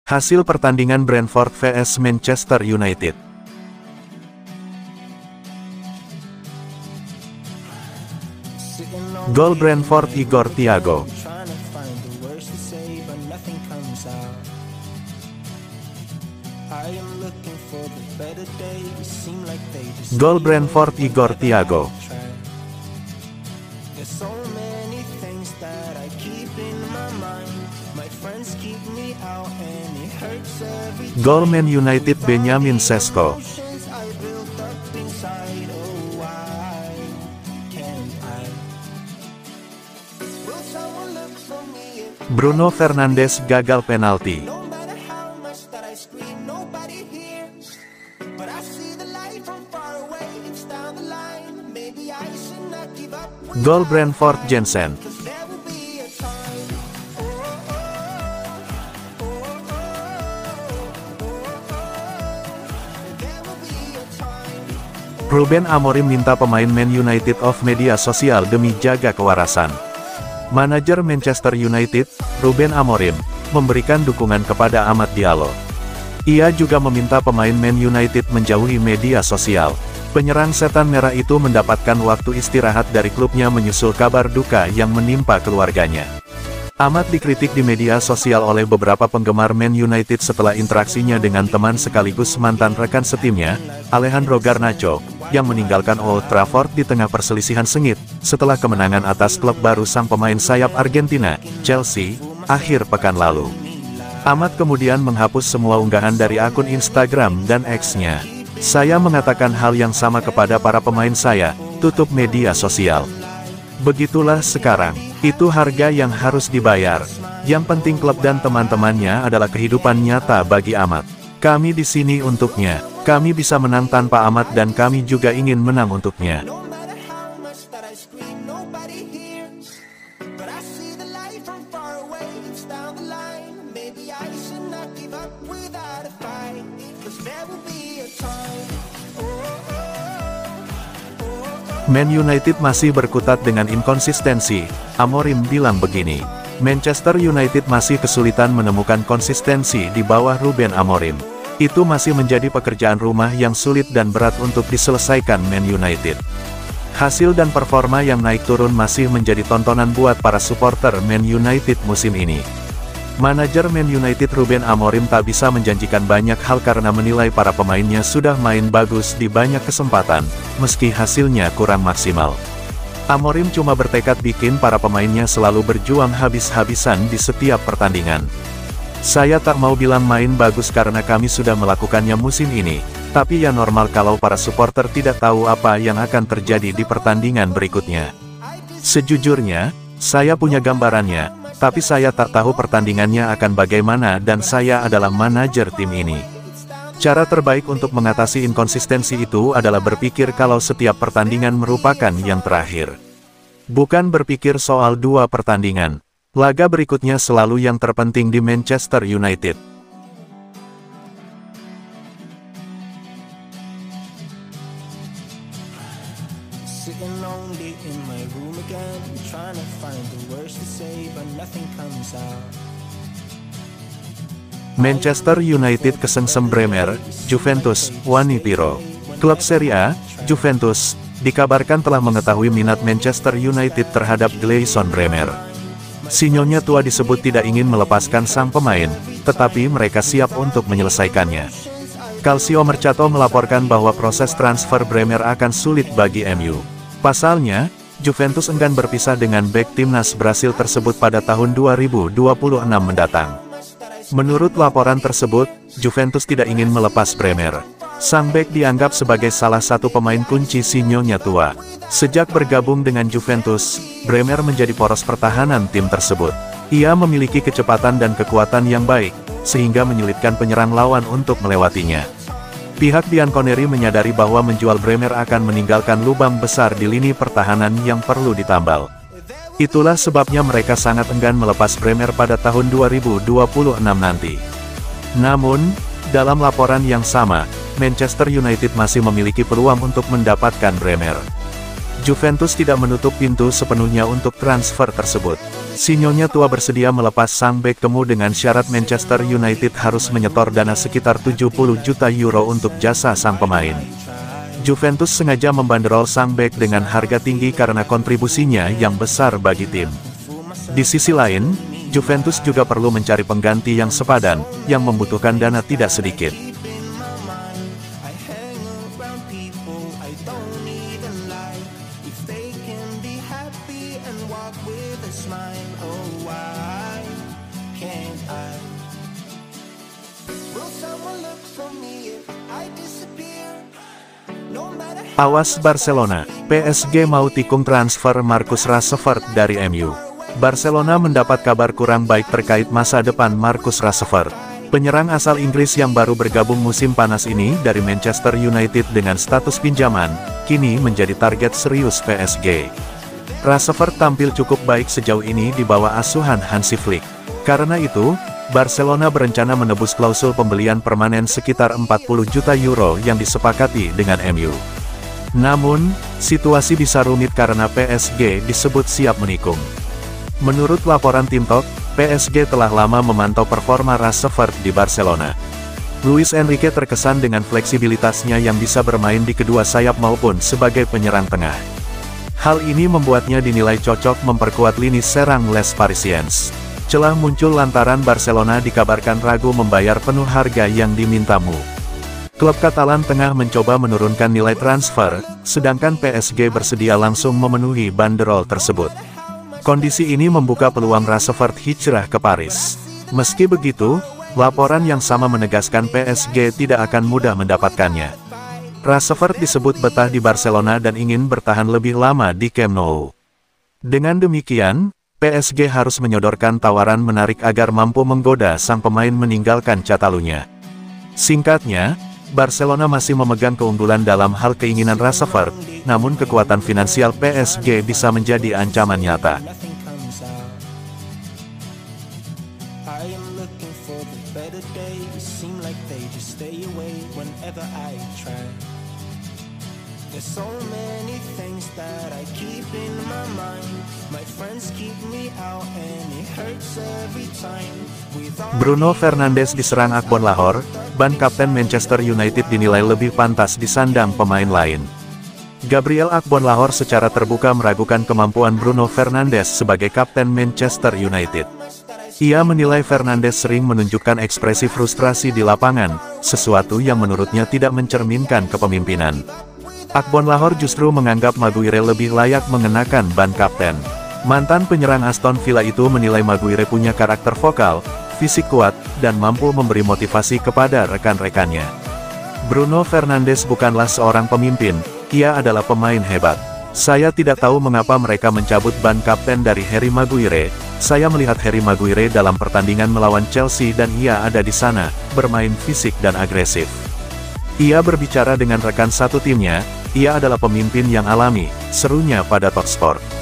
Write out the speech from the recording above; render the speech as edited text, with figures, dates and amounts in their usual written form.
Hasil pertandingan Brentford vs Manchester United. Gol Brentford Igor Thiago. Gol Brentford Igor Thiago. Gol Man United Benjamin Sesko. Bruno Fernandes gagal penalti. Gol Brentford Jensen. Ruben Amorim minta pemain Man United off media sosial demi jaga kewarasan. Manajer Manchester United, Ruben Amorim, memberikan dukungan kepada Amad Diallo. Ia juga meminta pemain Man United menjauhi media sosial. Penyerang setan merah itu mendapatkan waktu istirahat dari klubnya menyusul kabar duka yang menimpa keluarganya. Amad dikritik di media sosial oleh beberapa penggemar Man United setelah interaksinya dengan teman sekaligus mantan rekan setimnya, Alejandro Garnacho, yang meninggalkan Old Trafford di tengah perselisihan sengit, setelah kemenangan atas klub baru sang pemain sayap Argentina, Chelsea, akhir pekan lalu. Amad kemudian menghapus semua unggahan dari akun Instagram dan X-nya. Saya mengatakan hal yang sama kepada para pemain saya, tutup media sosial. Begitulah sekarang, itu harga yang harus dibayar. Yang penting klub dan teman-temannya adalah kehidupan nyata bagi Amad. Kami di sini untuknya, kami bisa menang tanpa Amad dan kami juga ingin menang untuknya. Man United masih berkutat dengan inkonsistensi, Amorim bilang begini. Manchester United masih kesulitan menemukan konsistensi di bawah Ruben Amorim. Itu masih menjadi pekerjaan rumah yang sulit dan berat untuk diselesaikan Man United. Hasil dan performa yang naik turun masih menjadi tontonan buat para supporter Man United musim ini. Manajer Man United Ruben Amorim tak bisa menjanjikan banyak hal karena menilai para pemainnya sudah main bagus di banyak kesempatan, meski hasilnya kurang maksimal. Amorim cuma bertekad bikin para pemainnya selalu berjuang habis-habisan di setiap pertandingan. Saya tak mau bilang main bagus karena kami sudah melakukannya musim ini, tapi ya normal kalau para supporter tidak tahu apa yang akan terjadi di pertandingan berikutnya. Sejujurnya, saya punya gambarannya. Tapi saya tak tahu pertandingannya akan bagaimana dan saya adalah manajer tim ini. Cara terbaik untuk mengatasi inkonsistensi itu adalah berpikir kalau setiap pertandingan merupakan yang terakhir. Bukan berpikir soal dua pertandingan. Laga berikutnya selalu yang terpenting di Manchester United. Manchester United kesengsem Bremer, Juventus, Wani Piro. Klub Serie A, Juventus, dikabarkan telah mengetahui minat Manchester United terhadap Gleison Bremer. Si Nyonya tua disebut tidak ingin melepaskan sang pemain, tetapi mereka siap untuk menyelesaikannya. Calcio Mercato melaporkan bahwa proses transfer Bremer akan sulit bagi MU. Pasalnya, Juventus enggan berpisah dengan bek timnas Brasil tersebut pada tahun 2026 mendatang. Menurut laporan tersebut, Juventus tidak ingin melepas Bremer. Sang bek dianggap sebagai salah satu pemain kunci si Nyonya tua. Sejak bergabung dengan Juventus, Bremer menjadi poros pertahanan tim tersebut. Ia memiliki kecepatan dan kekuatan yang baik, sehingga menyulitkan penyerang lawan untuk melewatinya. Pihak Bianconeri menyadari bahwa menjual Bremer akan meninggalkan lubang besar di lini pertahanan yang perlu ditambal. Itulah sebabnya mereka sangat enggan melepas Bremer pada tahun 2026 nanti. Namun, dalam laporan yang sama, Manchester United masih memiliki peluang untuk mendapatkan Bremer. Juventus tidak menutup pintu sepenuhnya untuk transfer tersebut. Si Nyonya tua bersedia melepas sang bek temu dengan syarat Manchester United harus menyetor dana sekitar 70 juta euro untuk jasa sang pemain. Juventus sengaja membanderol sang bek dengan harga tinggi karena kontribusinya yang besar bagi tim. Di sisi lain, Juventus juga perlu mencari pengganti yang sepadan, yang membutuhkan dana tidak sedikit. Awas Barcelona, PSG mau tikung transfer Marcus Rashford dari MU. Barcelona mendapat kabar kurang baik terkait masa depan Marcus Rashford. Penyerang asal Inggris yang baru bergabung musim panas ini dari Manchester United dengan status pinjaman, kini menjadi target serius PSG. Rashford tampil cukup baik sejauh ini di bawah asuhan Hansi Flick. Karena itu, Barcelona berencana menebus klausul pembelian permanen sekitar 40 juta euro yang disepakati dengan MU. Namun, situasi bisa rumit karena PSG disebut siap menikung. Menurut laporan Tim Talk, PSG telah lama memantau performa Rashford di Barcelona. Luis Enrique terkesan dengan fleksibilitasnya yang bisa bermain di kedua sayap maupun sebagai penyerang tengah. Hal ini membuatnya dinilai cocok memperkuat lini serang Les Parisiens. Celah muncul lantaran Barcelona dikabarkan ragu membayar penuh harga yang dimintamu. Klub Katalan tengah mencoba menurunkan nilai transfer, sedangkan PSG bersedia langsung memenuhi banderol tersebut. Kondisi ini membuka peluang Rashford hijrah ke Paris. Meski begitu, laporan yang sama menegaskan PSG tidak akan mudah mendapatkannya. Rashford disebut betah di Barcelona dan ingin bertahan lebih lama di Camp Nou. Dengan demikian, PSG harus menyodorkan tawaran menarik agar mampu menggoda sang pemain meninggalkan Catalunya. Singkatnya, Barcelona masih memegang keunggulan dalam hal keinginan Rashford, namun kekuatan finansial PSG bisa menjadi ancaman nyata. Bruno Fernandes diserang Akbon Lahore, ban kapten Manchester United dinilai lebih pantas disandang pemain lain. Gabriel Akbon Lahore secara terbuka meragukan kemampuan Bruno Fernandes sebagai kapten Manchester United. Ia menilai Fernandes sering menunjukkan ekspresi frustrasi di lapangan, sesuatu yang menurutnya tidak mencerminkan kepemimpinan. Akbon Lahore justru menganggap Maguire lebih layak mengenakan ban kapten. Mantan penyerang Aston Villa itu menilai Maguire punya karakter vokal, fisik kuat, dan mampu memberi motivasi kepada rekan-rekannya. Bruno Fernandes bukanlah seorang pemimpin, ia adalah pemain hebat. Saya tidak tahu mengapa mereka mencabut ban kapten dari Harry Maguire. Saya melihat Harry Maguire dalam pertandingan melawan Chelsea dan ia ada di sana, bermain fisik dan agresif. Ia berbicara dengan rekan satu timnya, ia adalah pemimpin yang alami, serunya pada Talksport.